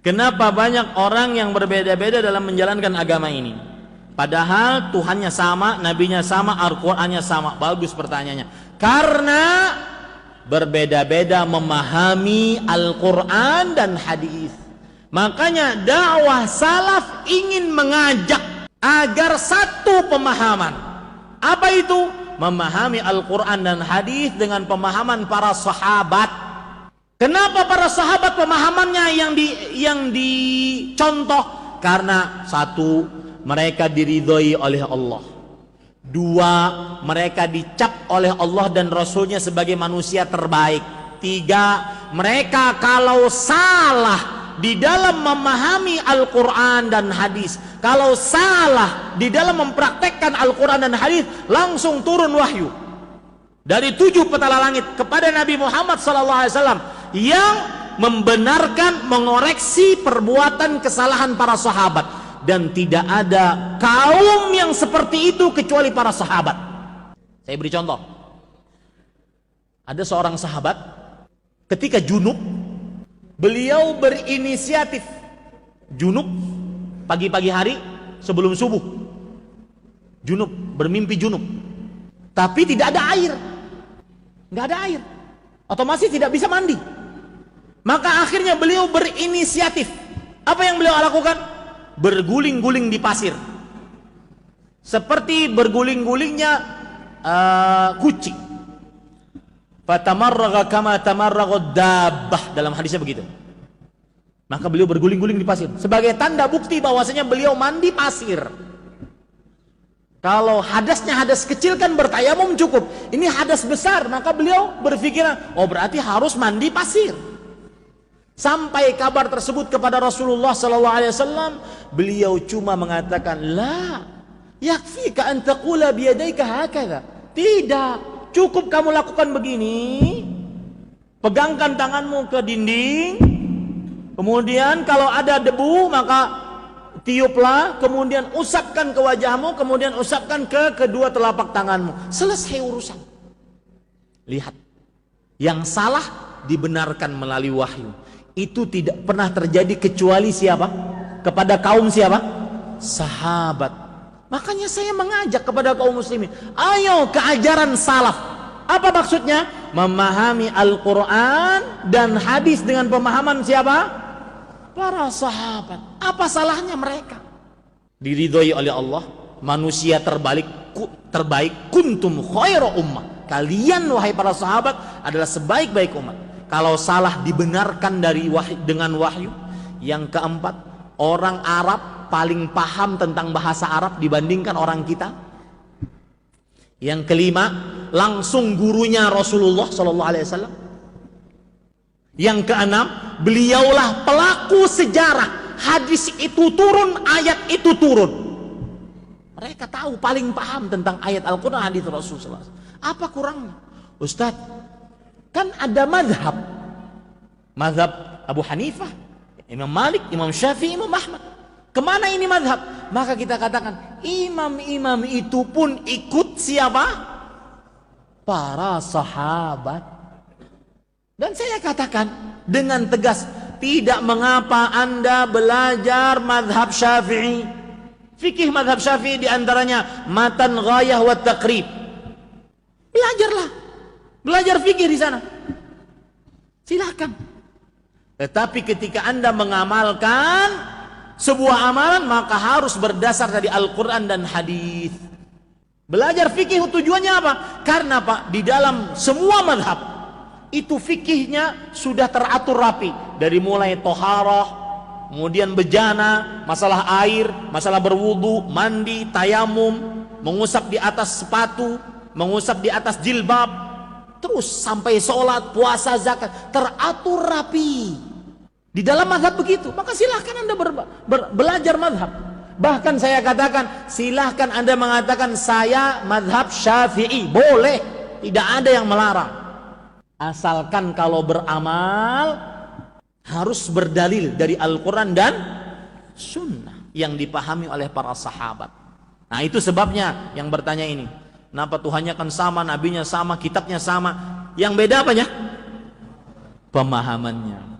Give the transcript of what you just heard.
Kenapa banyak orang yang berbeda-beda dalam menjalankan agama ini? Padahal Tuhannya sama, nabinya sama, Al-Qur'annya sama. Bagus pertanyaannya. Karena berbeda-beda memahami Al-Qur'an dan hadis. Makanya dakwah salaf ingin mengajak agar satu pemahaman. Apa itu? Memahami Al-Qur'an dan hadis dengan pemahaman para sahabat. Kenapa para sahabat pemahamannya yang dicontoh? Karena satu, mereka diridhoi oleh Allah. Dua, mereka dicap oleh Allah dan Rasulnya sebagai manusia terbaik. Tiga, mereka kalau salah di dalam memahami Al-Quran dan hadis, kalau salah di dalam mempraktekkan Al-Quran dan hadis, langsung turun wahyu dari 7 petala langit kepada Nabi Muhammad SAW yang membenarkan, mengoreksi perbuatan kesalahan para sahabat. Dan tidak ada kaum yang seperti itu kecuali para sahabat. Saya beri contoh. Ada seorang sahabat ketika junub, beliau berinisiatif junub pagi-pagi hari sebelum subuh. Junub, bermimpi junub. Tapi tidak ada air. Nggak ada air. Otomatis tidak bisa mandi. Maka akhirnya beliau berinisiatif. Apa yang beliau lakukan? Berguling-guling di pasir. Seperti berguling-gulingnya kucing. Fatamarraga kama tamarragad dabbah, dalam hadisnya begitu. Maka beliau berguling-guling di pasir sebagai tanda bukti bahwasanya beliau mandi pasir. Kalau hadasnya hadas kecil kan bertayamum cukup. Ini hadas besar, maka beliau berpikiran, oh berarti harus mandi pasir. Sampai kabar tersebut kepada Rasulullah SAW, beliau cuma mengatakan, la yakfika an taqula biyadayka hakadha. Tidak, cukup kamu lakukan begini. Pegangkan tanganmu ke dinding. Kemudian kalau ada debu maka tiuplah, kemudian usapkan ke wajahmu, kemudian usapkan ke kedua telapak tanganmu. Selesai urusan. Lihat, yang salah dibenarkan melalui wahyu. Itu tidak pernah terjadi kecuali siapa? Kepada kaum siapa? Sahabat. Makanya saya mengajak kepada kaum muslimin, ayo ke ajaran salaf. Apa maksudnya? Memahami Al-Quran dan hadis dengan pemahaman siapa? Para sahabat. Apa salahnya mereka? Diridhoi oleh Allah, manusia terbaik kuntum khairu ummah. Kalian wahai para sahabat adalah sebaik-baik umat. Kalau salah dibenarkan dengan wahyu. Yang keempat, orang Arab paling paham tentang bahasa Arab dibandingkan orang kita. Yang kelima, langsung gurunya Rasulullah SAW. Yang keenam, beliaulah pelaku sejarah. Hadis itu turun, ayat itu turun. Mereka tahu, paling paham tentang ayat Al-Quran, hadis Rasulullah SAW. Apa kurangnya? Ustadz, kan ada madhab. Madhab Abu Hanifah, Imam Malik, Imam Syafi'i, Imam Ahmad. Kemana ini madhab? Maka kita katakan, imam-imam itu pun ikut siapa? Para sahabat. Dan saya katakan dengan tegas, tidak mengapa Anda belajar madhab Syafi'i. Fikih madhab Syafi'i diantaranya matan, ghayah, wa taqrib. Belajarlah. Belajar fikih di sana. Silakan. Tetapi ketika Anda mengamalkan sebuah amalan, maka harus berdasar dari Al-Quran dan hadis. Belajar fikih tujuannya apa? Karena Pak, di dalam semua madhab itu fikihnya sudah teratur rapi. Dari mulai toharah, kemudian bejana, masalah air, masalah berwudu, mandi, tayamum, mengusap di atas sepatu, mengusap di atas jilbab, terus sampai sholat, puasa, zakat, teratur rapi. Di dalam madhab begitu. Maka silahkan Anda belajar madhab. Bahkan saya katakan, silahkan Anda mengatakan saya madhab Syafi'i. Boleh, tidak ada yang melarang. Asalkan kalau beramal harus berdalil dari Al-Quran dan Sunnah yang dipahami oleh para sahabat. Nah itu sebabnya yang bertanya ini, kenapa Tuhannya kan sama, nabinya sama, kitabnya sama, yang beda apanya? Pemahamannya.